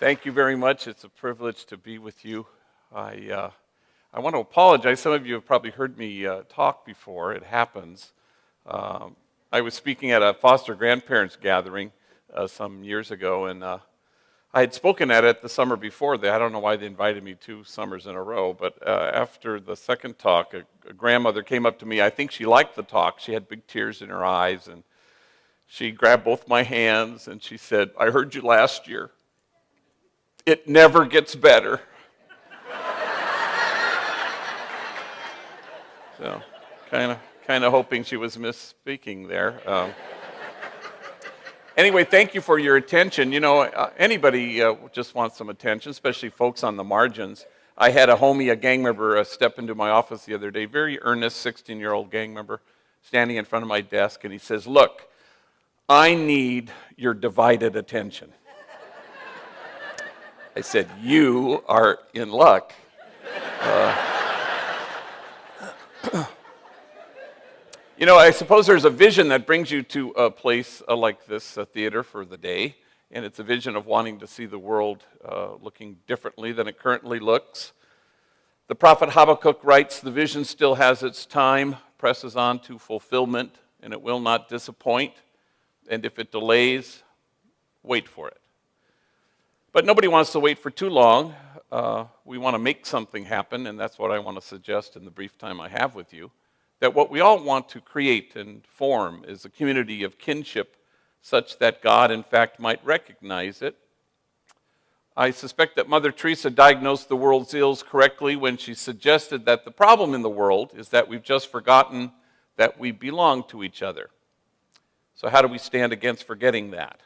Thank you very much. It's a privilege to be with you. I want to apologize. Some of you have probably heard me talk before. It happens. I was speaking at a foster grandparents gathering some years ago, and I had spoken at it the summer before. I don't know why they invited me 2 summers in a row, but after the second talk, a grandmother came up to me. I think she liked the talk. She had big tears in her eyes, and she grabbed both my hands, and she said, "I heard you last year. It never gets better." So, kind of hoping she was misspeaking there. Anyway, thank you for your attention. You know, anybody just wants some attention, especially folks on the margins. I had a gang member, step into my office the other day, very earnest 16-year-old gang member, standing in front of my desk, and he says, "Look, I need your divided attention." I said, "You are in luck." You know, I suppose there's a vision that brings you to a place like this theater for the day, and it's a vision of wanting to see the world looking differently than it currently looks. The prophet Habakkuk writes, "The vision still has its time, presses on to fulfillment, and it will not disappoint. And if it delays, wait for it." But nobody wants to wait for too long. We want to make something happen, and that's what I want to suggest in the brief time I have with you. That what we all want to create and form is a community of kinship such that God, in fact, might recognize it. I suspect that Mother Teresa diagnosed the world's ills correctly when she suggested that the problem in the world is that we've just forgotten that we belong to each other. So how do we stand against forgetting that?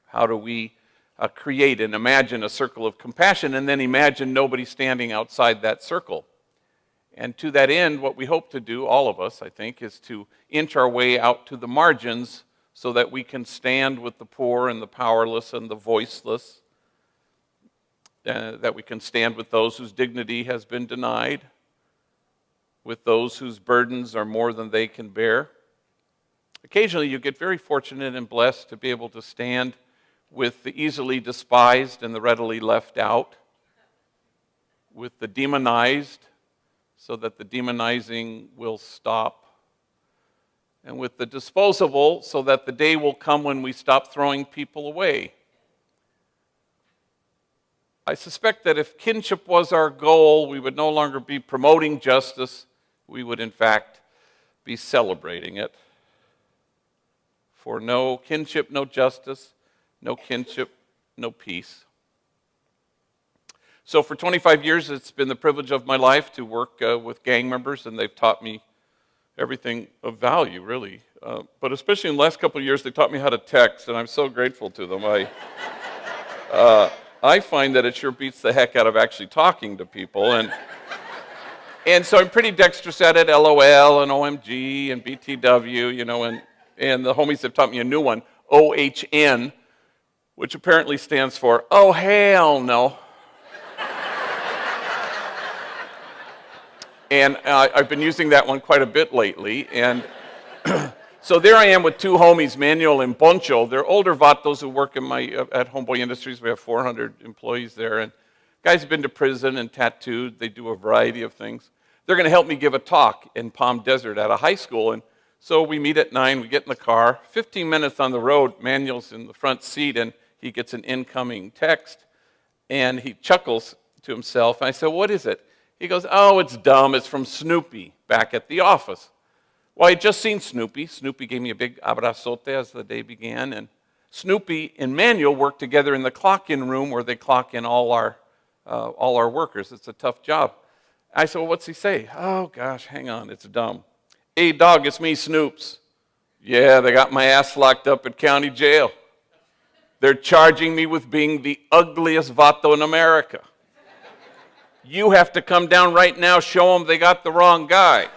How do we create and imagine a circle of compassion and then imagine nobody standing outside that circle? And to that end, what we hope to do, all of us, I think, is to inch our way out to the margins so that we can stand with the poor and the powerless and the voiceless, that we can stand with those whose dignity has been denied, with those whose burdens are more than they can bear. Occasionally, you get very fortunate and blessed to be able to stand with the easily despised and the readily left out, with the demonized so that the demonizing will stop, and with the disposable so that the day will come when we stop throwing people away. I suspect that if kinship was our goal, we would no longer be promoting justice, we would in fact be celebrating it. For no kinship, no justice. No kinship, no peace. So for 25 years, it's been the privilege of my life to work with gang members, and they've taught me everything of value, really. But especially in the last couple of years, they taught me how to text, and I'm so grateful to them. I find that it sure beats the heck out of actually talking to people, and so I'm pretty dexterous at it, LOL and OMG and BTW, you know, and the homies have taught me a new one, OHN, which apparently stands for, "Oh, hell no." And I've been using that one quite a bit lately. And so there I am with 2 homies, Manuel and Poncho. They're older vatos who work at Homeboy Industries. We have 400 employees there. And guys have been to prison and tattooed. They do a variety of things. They're going to help me give a talk in Palm Desert at a high school. And so we meet at 9. We get in the car. 15 minutes on the road, Manuel's in the front seat, and he gets an incoming text, and he chuckles to himself. And I said, "What is it?" He goes, "Oh, it's dumb. It's from Snoopy back at the office." Well, I had just seen Snoopy. Snoopy gave me a big abrazote as the day began. And Snoopy and Manuel work together in the clock-in room where they clock in all our workers. It's a tough job. I said, "Well, what's he say?" "Oh, gosh, hang on. It's dumb. Hey, dog, it's me, Snoops. Yeah, they got my ass locked up at county jail. They're charging me with being the ugliest vato in America. You have to come down right now, show them they got the wrong guy."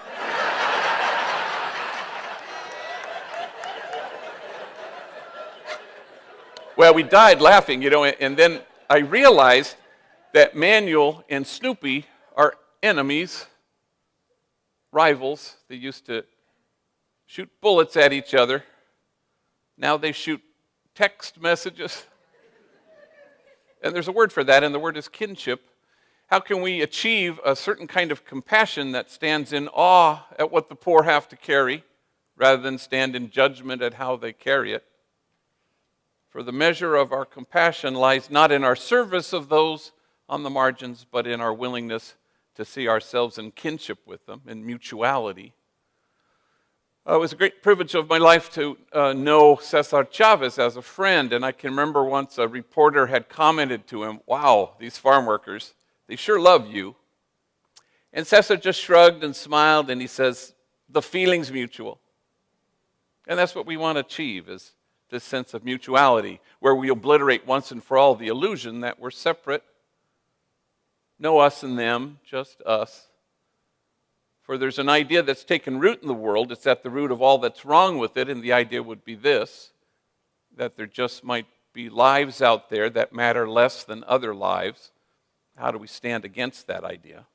Well, we died laughing, you know, and then I realized that Manuel and Snoopy are enemies, rivals. They used to shoot bullets at each other. Now they shoot text messages. And there's a word for that, and the word is kinship. How can we achieve a certain kind of compassion that stands in awe at what the poor have to carry, rather than stand in judgment at how they carry it? For the measure of our compassion lies not in our service of those on the margins, but in our willingness to see ourselves in kinship with them, in mutuality. It was a great privilege of my life to know Cesar Chavez as a friend, and I can remember once a reporter had commented to him, "Wow, these farm workers, they sure love you." And Cesar just shrugged and smiled, and he says, "The feeling's mutual." And that's what we want to achieve, is this sense of mutuality, where we obliterate once and for all the illusion that we're separate. No us and them, just us. For there's an idea that's taken root in the world. It's at the root of all that's wrong with it, and the idea would be this, that there just might be lives out there that matter less than other lives. How do we stand against that idea?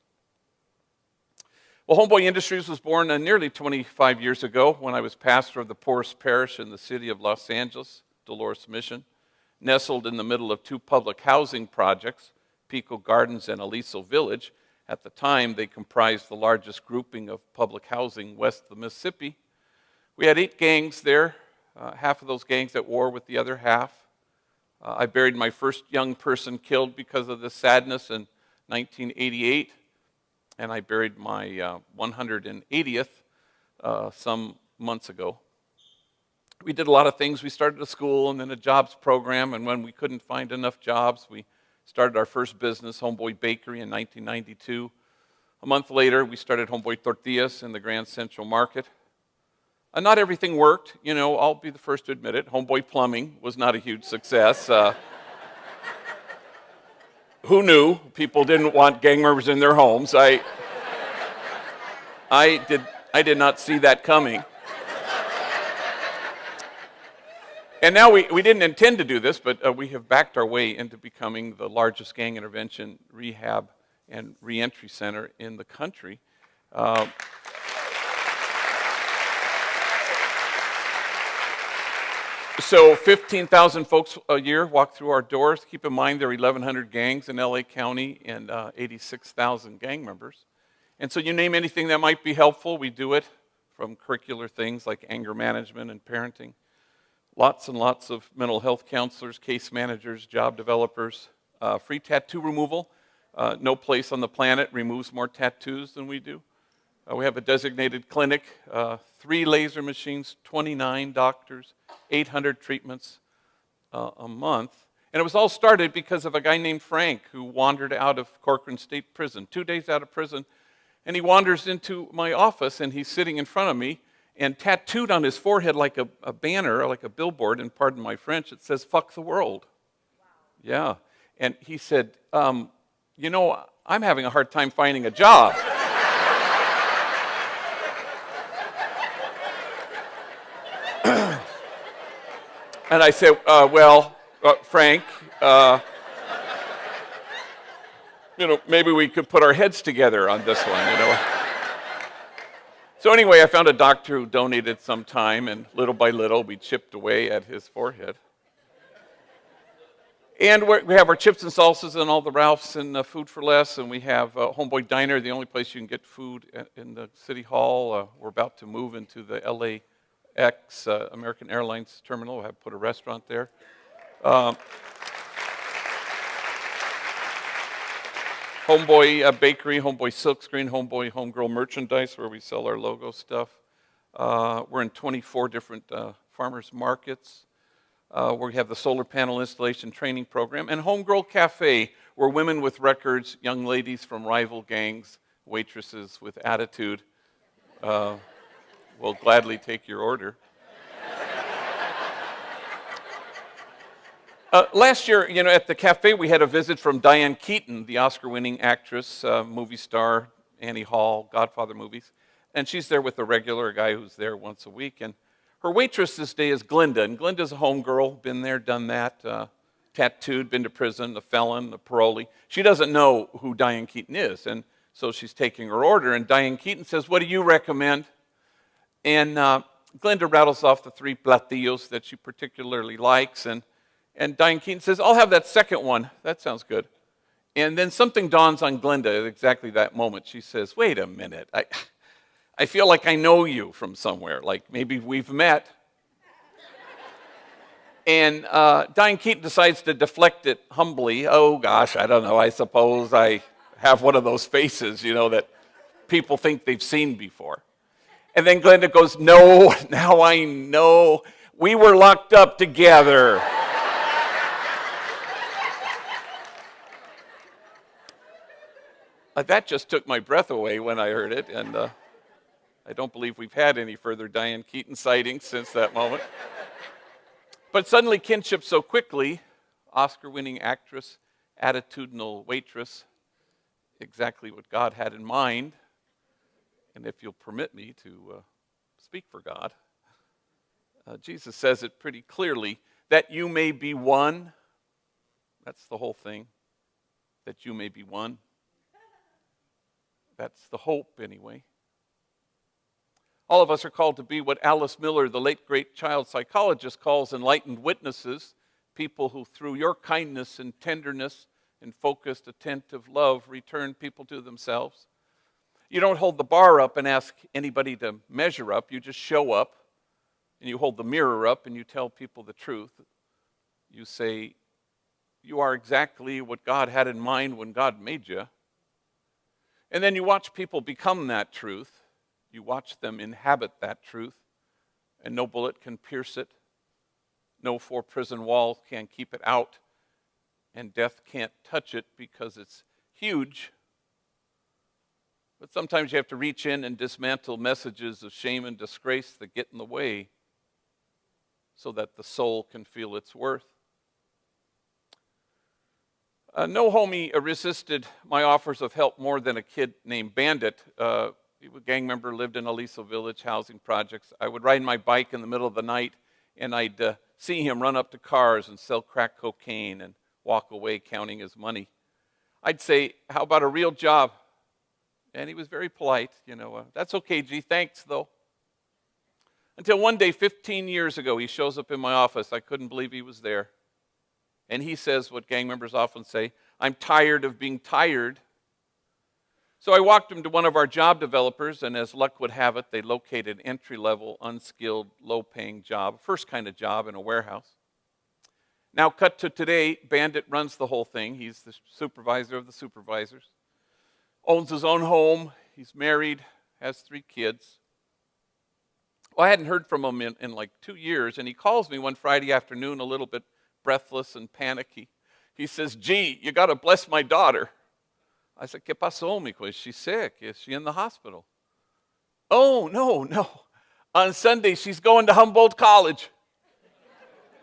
Well, Homeboy Industries was born nearly 25 years ago when I was pastor of the poorest parish in the city of Los Angeles, Dolores Mission, nestled in the middle of two public housing projects, Pico Gardens and Aliso Village. At the time, they comprised the largest grouping of public housing west of the Mississippi. We had 8 gangs there, half of those gangs at war with the other half. I buried my first young person killed because of this sadness in 1988, and I buried my 180th some months ago. We did a lot of things. We started a school and then a jobs program, and when we couldn't find enough jobs, we started our first business, Homeboy Bakery, in 1992. A month later, we started Homeboy Tortillas in the Grand Central Market. Not everything worked, I'll be the first to admit it. Homeboy Plumbing was not a huge success. Who knew? People didn't want gang members in their homes. I did not see that coming. And now we didn't intend to do this, but we have backed our way into becoming the largest gang intervention, rehab, and reentry center in the country. So 15,000 folks a year walk through our doors. Keep in mind there are 1,100 gangs in LA County and 86,000 gang members. And so you name anything that might be helpful, we do it, from curricular things like anger management and parenting. Lots and lots of mental health counselors, case managers, job developers, free tattoo removal. No place on the planet removes more tattoos than we do. We have a designated clinic, 3 laser machines, 29 doctors, 800 treatments a month. And it was all started because of a guy named Frank who wandered out of Corcoran State Prison, 2 days out of prison. And he wanders into my office, and he's sitting in front of me, and tattooed on his forehead like a banner, like a billboard, and pardon my French, it says, "Fuck the world." Wow. Yeah. And he said, I'm having a hard time finding a job. And I said, Frank, maybe we could put our heads together on this one, So anyway, I found a doctor who donated some time, and little by little, we chipped away at his forehead. And we have our chips and salsas and all the Ralphs and Food for Less, and we have Homeboy Diner, the only place you can get food in the City Hall. We're about to move into the LAX American Airlines terminal. We'll have put a restaurant there. Homeboy Bakery, Homeboy Silkscreen, Homeboy Homegirl Merchandise, where we sell our logo stuff. We're in 24 different farmers markets. We have the solar panel installation training program. And Homegirl Cafe, where women with records, young ladies from rival gangs, waitresses with attitude will gladly take your order. Last year, at the cafe, we had a visit from Diane Keaton, the Oscar-winning actress, movie star, Annie Hall, Godfather movies. And she's there with a regular guy who's there once a week. And her waitress this day is Glinda. And Glinda's a homegirl, been there, done that, tattooed, been to prison, a felon, a parolee. She doesn't know who Diane Keaton is. And so she's taking her order. And Diane Keaton says, "What do you recommend?" And Glinda rattles off the 3 platillos that she particularly likes. And And Diane Keaton says, I'll have that second one. That sounds good. And then something dawns on Glenda at exactly that moment. She says, wait a minute. I feel like I know you from somewhere, like maybe we've met. And Diane Keaton decides to deflect it humbly. Oh, gosh, I don't know. I suppose I have one of those faces, that people think they've seen before. And then Glenda goes, no, now I know. We were locked up together. That just took my breath away when I heard it. And I don't believe we've had any further Diane Keaton sightings since that moment. But suddenly, Kinship so quickly, Oscar-winning actress, attitudinal waitress, exactly what God had in mind. And if you'll permit me to speak for God, Jesus says it pretty clearly, that you may be one. That's the whole thing, that you may be one. That's the hope, anyway. All of us are called to be what Alice Miller, the late great child psychologist, calls enlightened witnesses, people who through your kindness and tenderness and focused, attentive love return people to themselves. You don't hold the bar up and ask anybody to measure up. You just show up and you hold the mirror up and you tell people the truth. You say, you are exactly what God had in mind when God made you. And then you watch people become that truth. You watch them inhabit that truth, and no bullet can pierce it. No four-prison wall can keep it out, and death can't touch it because it's huge. But sometimes you have to reach in and dismantle messages of shame and disgrace that get in the way so that the soul can feel its worth. No homie resisted my offers of help more than a kid named Bandit. He was a gang member, lived in Aliso Village housing projects. I would ride my bike in the middle of the night, and I'd see him run up to cars and sell crack cocaine and walk away counting his money. I'd say, how about a real job? And he was very polite, that's okay, G, thanks, though. Until one day, 15 years ago, he shows up in my office. I couldn't believe he was there. And he says what gang members often say, I'm tired of being tired. So I walked him to one of our job developers, and as luck would have it, they located an entry-level, unskilled, low-paying job, first kind of job in a warehouse. Now cut to today, Bandit runs the whole thing. He's the supervisor of the supervisors, owns his own home, he's married, has 3 kids. Well, I hadn't heard from him in like 2 years, and he calls me one Friday afternoon a little bit breathless and panicky. He says, gee, you got to bless my daughter. I said, ¿Qué pasó, mijo? Is she sick? Is she in the hospital? Oh, no. On Sunday, she's going to Humboldt College.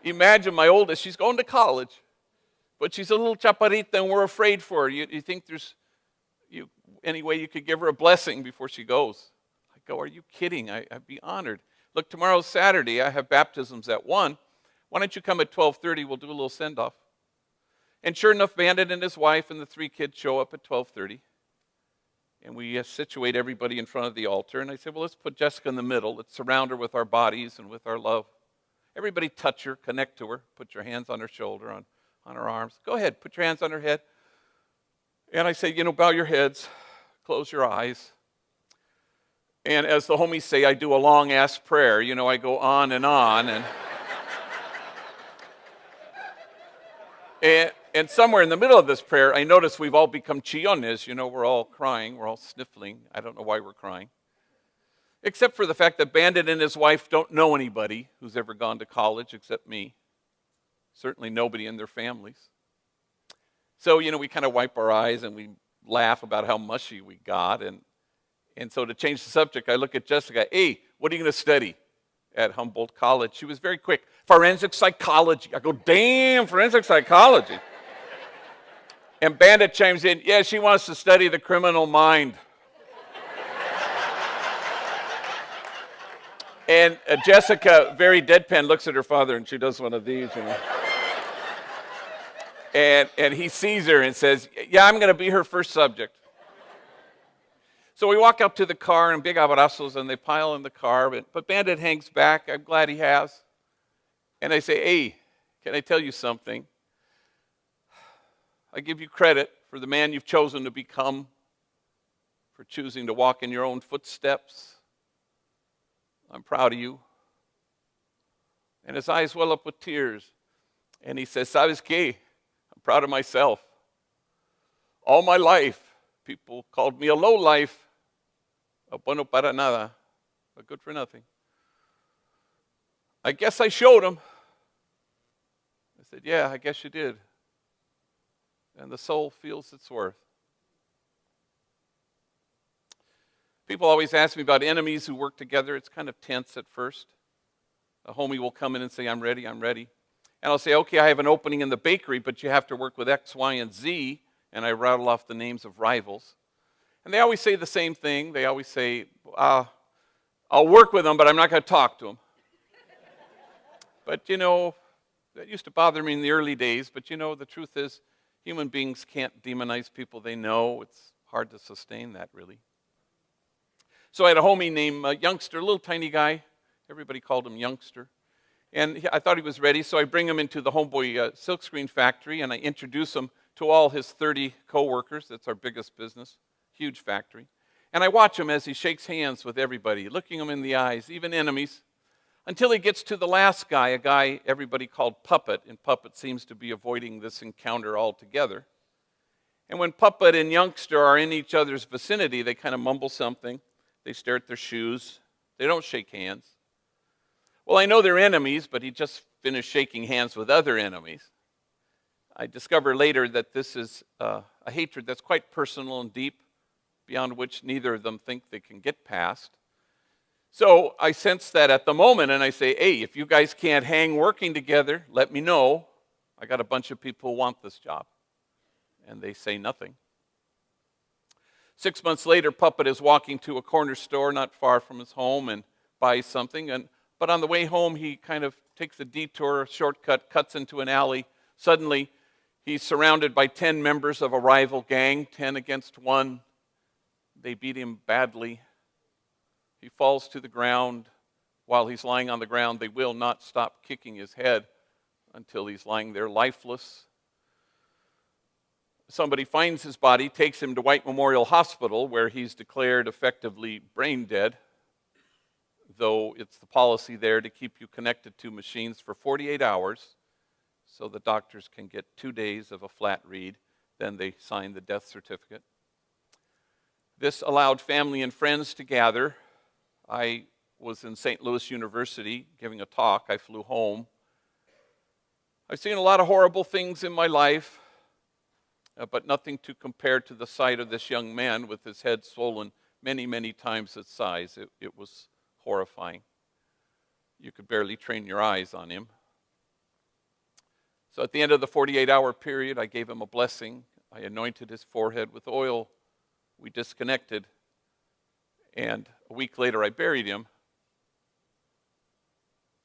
Imagine my oldest, she's going to college. But she's a little chaparrita, and we're afraid for her. You think there's any way you could give her a blessing before she goes? I go, are you kidding? I'd be honored. Look, tomorrow's Saturday. I have baptisms at 1. Why don't you come at 12:30? We'll do a little send-off. And sure enough, Bandit and his wife and the 3 kids show up at 12:30. And we situate everybody in front of the altar. And I said, well, let's put Jessica in the middle. Let's surround her with our bodies and with our love. Everybody touch her, connect to her. Put your hands on her shoulder, on her arms. Go ahead, put your hands on her head. And I say, bow your heads, close your eyes. And as the homies say, I do a long-ass prayer. I go on and on. And somewhere in the middle of this prayer, I notice we've all become chillones. We're all crying. We're all sniffling. I don't know why we're crying. Except for the fact that Bandit and his wife don't know anybody who's ever gone to college except me. Certainly nobody in their families. So, we kind of wipe our eyes and we laugh about how mushy we got. And so to change the subject, I look at Jessica. Hey, what are you going to study at Humboldt College? She was very quick. Forensic psychology. I go, damn, forensic psychology. And Bandit chimes in, yeah, she wants to study the criminal mind. And Jessica, very deadpan, looks at her father and she does one of these, And he sees her and says, yeah, I'm going to be her first subject. So we walk up to the car and big abrazos and they pile in the car, but Bandit hangs back. I'm glad he has. And I say, hey, Can I tell you something? I give you credit for the man you've chosen to become, for choosing to walk in your own footsteps. I'm proud of you. And his eyes well up with tears. And he says, ¿Sabes qué? I'm proud of myself. All my life, people called me a lowlife, a bueno para nada, a good for nothing. I guess I showed him. I said, yeah, I guess you did. And the soul feels its worth. People always ask me about enemies who work together. It's kind of tense at first. A homie will come in and say, I'm ready. And I'll say, okay, I have an opening in the bakery, but you have to work with X, Y, and Z. And I rattle off the names of rivals. And they always say the same thing. They always say, I'll work with them, but I'm not going to talk to them. But, that used to bother me in the early days. But, the truth is, human beings can't demonize people they know. It's hard to sustain that, really. So I had a homie named Youngster, a little tiny guy. Everybody called him Youngster. And I thought he was ready, so I bring him into the Homeboy silkscreen factory, and I introduce him to all his 30 co-workers. That's our biggest business, huge factory. And I watch him as he shakes hands with everybody, looking him in the eyes, even enemies, until he gets to the last guy, a guy everybody called Puppet, and Puppet seems to be avoiding this encounter altogether. And when Puppet and Youngster are in each other's vicinity, they kind of mumble something. They stare at their shoes. They don't shake hands. Well, I know they're enemies, but he just finished shaking hands with other enemies. I discover later that this is a hatred that's quite personal and deep, beyond which neither of them think they can get past. So I sense that at the moment, and I say, hey, if you guys can't hang working together, let me know. I got a bunch of people who want this job. And they say nothing. 6 months later, Puppet is walking to a corner store not far from his home and buys something. But on the way home, he kind of takes a detour, a shortcut, cuts into an alley. Suddenly, he's surrounded by 10 members of a rival gang, 10 against 1. They beat him badly. He falls to the ground. While he's lying on the ground, they will not stop kicking his head until he's lying there lifeless. Somebody finds his body, takes him to White Memorial Hospital, where he's declared effectively brain dead, though it's the policy there to keep you connected to machines for 48 hours so the doctors can get 2 days of a flat read. Then they sign the death certificate. This allowed family and friends to gather. I was in St. Louis University giving a talk. I flew home. I've seen a lot of horrible things in my life, but nothing to compare to the sight of this young man with his head swollen many, many times its size. It was horrifying. You could barely train your eyes on him. So at the end of the 48-hour period, I gave him a blessing. I anointed his forehead with oil. We disconnected. And a week later, I buried him.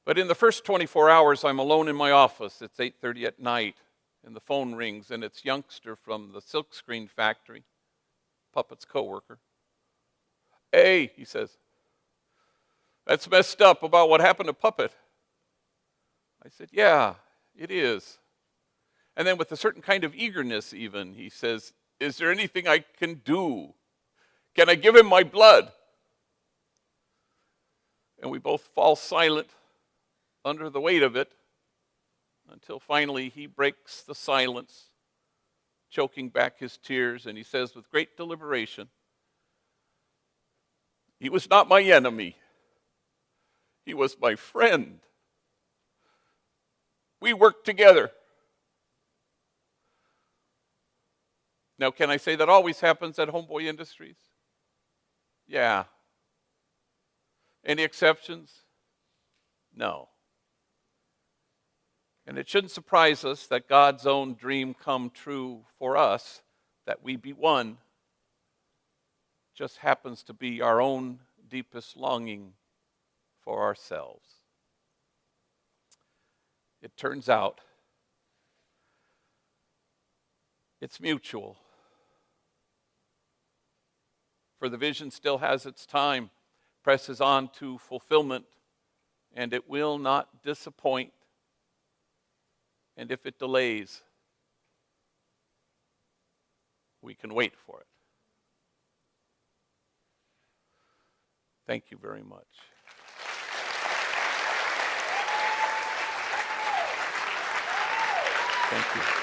But in the first 24 hours, I'm alone in my office. It's 8:30 at night. And the phone rings, and it's Youngster from the silkscreen factory, Puppet's coworker. Hey, he says, that's messed up about what happened to Puppet. I said, yeah, it is. And then with a certain kind of eagerness even, he says, is there anything I can do? Can I give him my blood? And we both fall silent under the weight of it, until finally he breaks the silence, choking back his tears, and he says with great deliberation, he was not my enemy. He was my friend. We worked together. Now, can I say that always happens at Homeboy Industries? Yeah. Any exceptions? No. And it shouldn't surprise us that God's own dream come true for us, that we be one, just happens to be our own deepest longing for ourselves. It turns out it's mutual. For the vision still has its time, presses on to fulfillment, and it will not disappoint. And if it delays, we can wait for it. Thank you very much. Thank you.